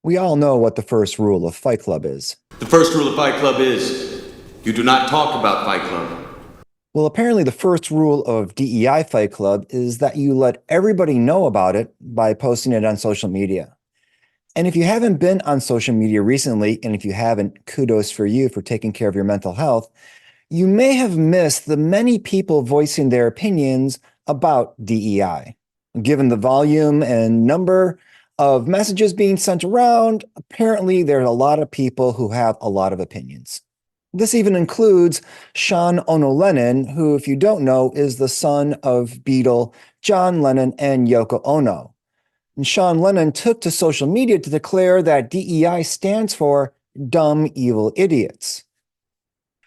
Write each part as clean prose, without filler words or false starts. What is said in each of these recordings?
We all know what the first rule of Fight Club is. The first rule of Fight Club is you do not talk about Fight Club. Well, apparently the first rule of DEI Fight Club is that you let everybody know about it by posting it on social media. And if you haven't been on social media recently, and if you haven't, kudos for you for taking care of your mental health, you may have missed the many people voicing their opinions about DEI. Given the volume and number of messages being sent around, apparently there are a lot of people who have a lot of opinions. This even includes Sean Ono Lennon, who, if you don't know, is the son of Beatle John Lennon and Yoko Ono. And Sean Lennon took to social media to declare that DEI stands for dumb, evil idiots.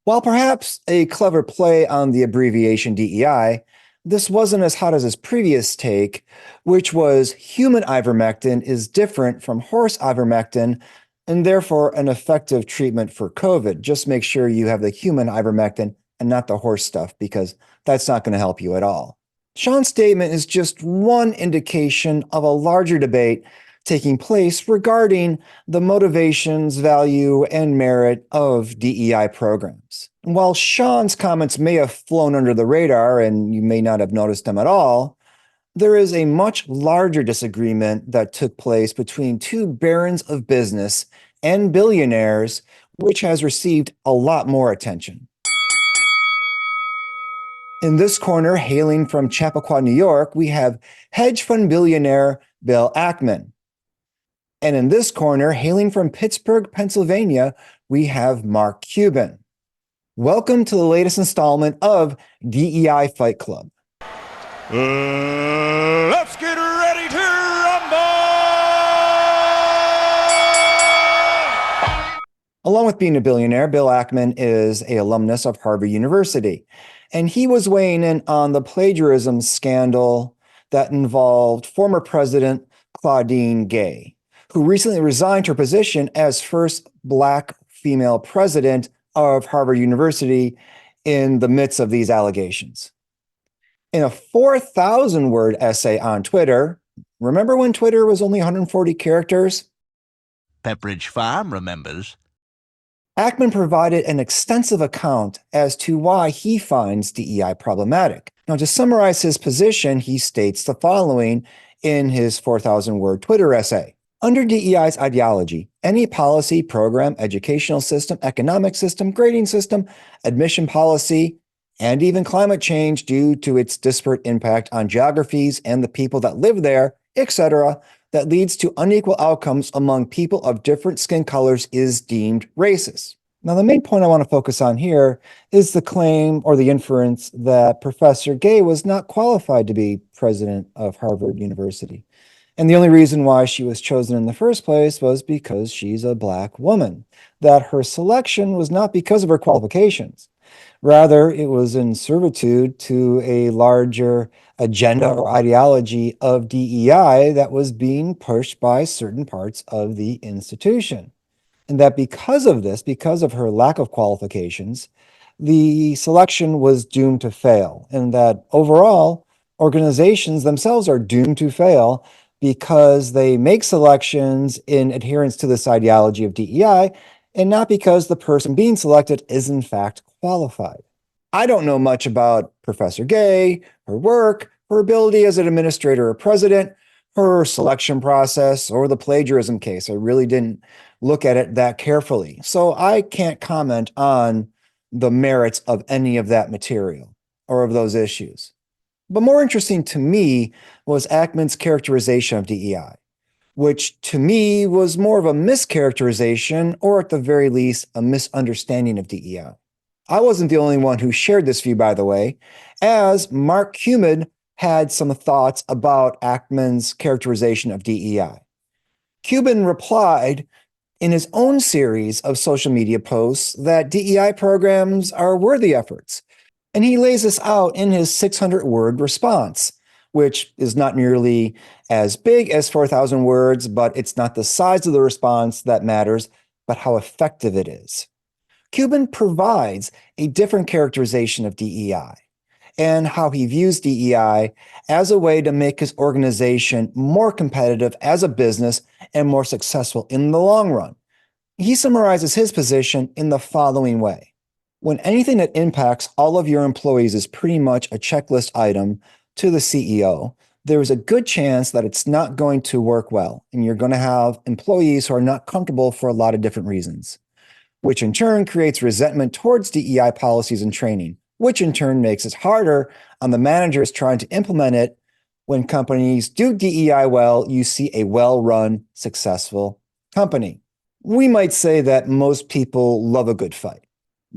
While perhaps a clever play on the abbreviation DEI, this wasn't as hot as his previous take, which was human ivermectin is different from horse ivermectin and therefore an effective treatment for COVID. Just make sure you have the human ivermectin and not the horse stuff, because that's not going to help you at all. Sean's statement is just one indication of a larger debate taking place regarding the motivations, value, and merit of DEI programs. And while Sean's comments may have flown under the radar and you may not have noticed them at all, there is a much larger disagreement that took place between two barons of business and billionaires, which has received a lot more attention. In this corner, hailing from Chappaqua, New York, we have hedge fund billionaire Bill Ackman. And in this corner, hailing from Pittsburgh, Pennsylvania, we have Mark Cuban. Welcome to the latest installment of DEI Fight Club. Let's get ready to rumble! Along with being a billionaire, Bill Ackman is an alumnus of Harvard University. And he was weighing in on the plagiarism scandal that involved former President Claudine Gay, who recently resigned her position as first Black female president of Harvard University in the midst of these allegations. In a 4,000-word essay on Twitter, remember when Twitter was only 140 characters? Pepperidge Farm remembers. Ackman provided an extensive account as to why he finds DEI problematic. Now, to summarize his position, he states the following in his 4,000-word Twitter essay. Under DEI's ideology, any policy, program, educational system, economic system, grading system, admission policy, and even climate change due to its disparate impact on geographies and the people that live there, etc., that leads to unequal outcomes among people of different skin colors is deemed racist. Now, the main point I want to focus on here is the claim or the inference that Professor Gay was not qualified to be president of Harvard University. And the only reason why she was chosen in the first place was because she's a Black woman, that her selection was not because of her qualifications. Rather, it was in servitude to a larger agenda or ideology of DEI that was being pushed by certain parts of the institution. And that because of this, because of her lack of qualifications, the selection was doomed to fail. And that overall, organizations themselves are doomed to fail because they make selections in adherence to this ideology of DEI and not because the person being selected is in fact qualified. I don't know much about Professor Gay, her work, her ability as an administrator or president, her selection process, or the plagiarism case. I really didn't look at it that carefully. So I can't comment on the merits of any of that material or of those issues. But more interesting to me was Ackman's characterization of DEI, which to me was more of a mischaracterization, or at the very least, a misunderstanding of DEI. I wasn't the only one who shared this view, by the way, as Mark Cuban had some thoughts about Ackman's characterization of DEI. Cuban replied in his own series of social media posts that DEI programs are worthy efforts. And he lays this out in his 600-word response, which is not nearly as big as 4,000 words, but it's not the size of the response that matters, but how effective it is. Cuban provides a different characterization of DEI, and how he views DEI as a way to make his organization more competitive as a business and more successful in the long run. He summarizes his position in the following way. When anything that impacts all of your employees is pretty much a checklist item to the CEO, there is a good chance that it's not going to work well, and you're going to have employees who are not comfortable for a lot of different reasons, which in turn creates resentment towards DEI policies and training, which in turn makes it harder on the managers trying to implement it. When companies do DEI well, you see a well-run, successful company. We might say that most people love a good fight.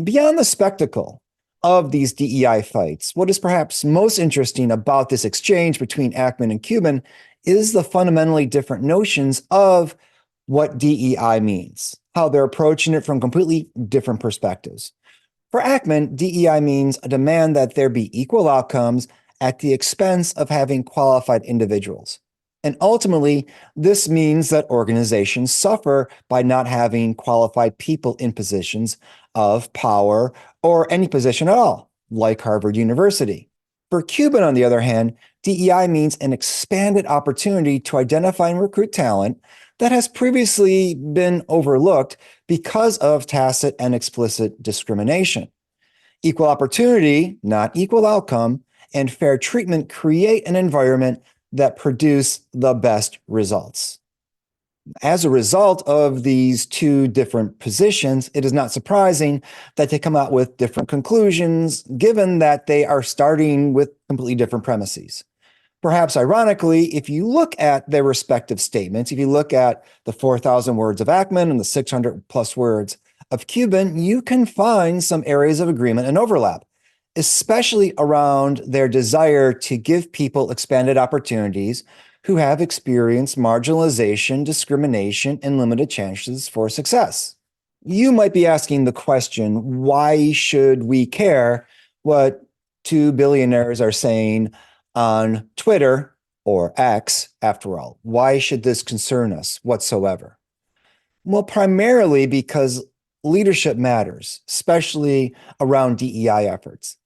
Beyond the spectacle of these DEI fights, what is perhaps most interesting about this exchange between Ackman and Cuban is the fundamentally different notions of what DEI means, how they're approaching it from completely different perspectives. For Ackman, DEI means a demand that there be equal outcomes at the expense of having qualified individuals. And ultimately, this means that organizations suffer by not having qualified people in positions of power or any position at all, like Harvard University. For Cuban, on the other hand, DEI means an expanded opportunity to identify and recruit talent that has previously been overlooked because of tacit and explicit discrimination. Equal opportunity, not equal outcome, and fair treatment create an environment that produce the best results. As a result of these two different positions, it is not surprising that they come out with different conclusions, given that they are starting with completely different premises. Perhaps ironically, if you look at their respective statements, if you look at the 4,000 words of Ackman and the 600 plus words of Cuban, you can find some areas of agreement and overlap, especially around their desire to give people expanded opportunities who have experienced marginalization, discrimination, and limited chances for success. You might be asking the question, why should we care what two billionaires are saying on Twitter or X, after all? Why should this concern us whatsoever? Well, primarily because leadership matters, especially around DEI efforts.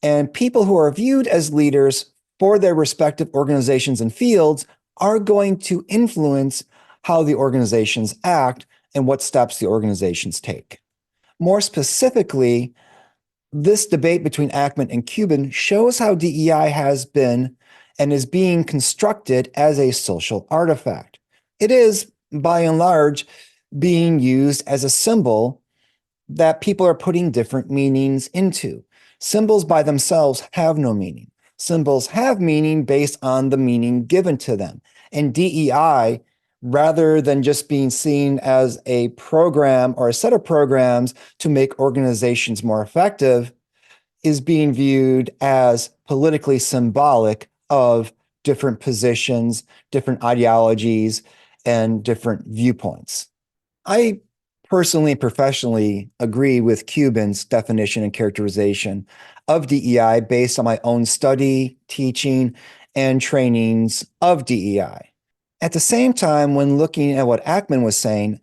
And people who are viewed as leaders for their respective organizations and fields are going to influence how the organizations act and what steps the organizations take. More specifically, this debate between Ackman and Cuban shows how DEI has been and is being constructed as a social artifact. It is, by and large, being used as a symbol that people are putting different meanings into. Symbols by themselves have no meaning. Symbols have meaning based on the meaning given to them. And DEI, rather than just being seen as a program or a set of programs to make organizations more effective, is being viewed as politically symbolic of different positions, different ideologies, and different viewpoints. I personally, professionally agree with Cuban's definition and characterization of DEI based on my own study, teaching, and trainings of DEI. At the same time, when looking at what Ackman was saying,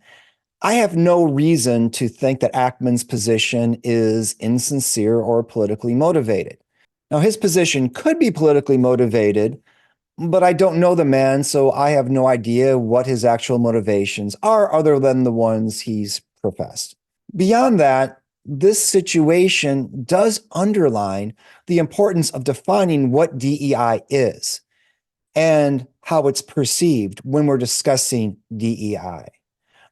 I have no reason to think that Ackman's position is insincere or politically motivated. Now, his position could be politically motivated, but I don't know the man, so I have no idea what his actual motivations are other than the ones he's professed. Beyond that, this situation does underline the importance of defining what DEI is and how it's perceived when we're discussing DEI.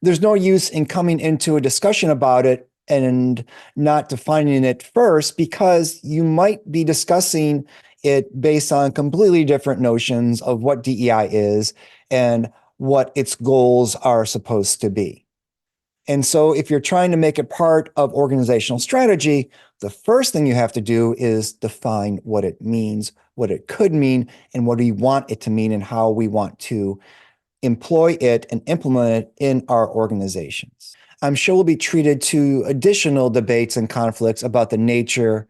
There's no use in coming into a discussion about it and not defining it first, because you might be discussing it based on completely different notions of what DEI is and what its goals are supposed to be. And so if you're trying to make it part of organizational strategy, the first thing you have to do is define what it means, what it could mean, and what do you want it to mean, and how we want to employ it and implement it in our organizations. I'm sure we'll be treated to additional debates and conflicts about the nature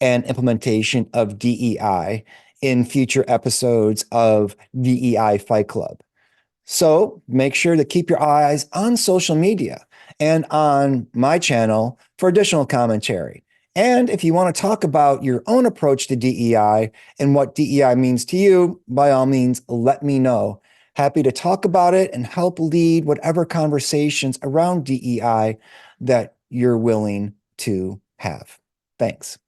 and implementation of DEI in future episodes of DEI Fight Club. So make sure to keep your eyes on social media and on my channel for additional commentary. And if you want to talk about your own approach to DEI and what DEI means to you, by all means, let me know. Happy to talk about it and help lead whatever conversations around DEI that you're willing to have. Thanks.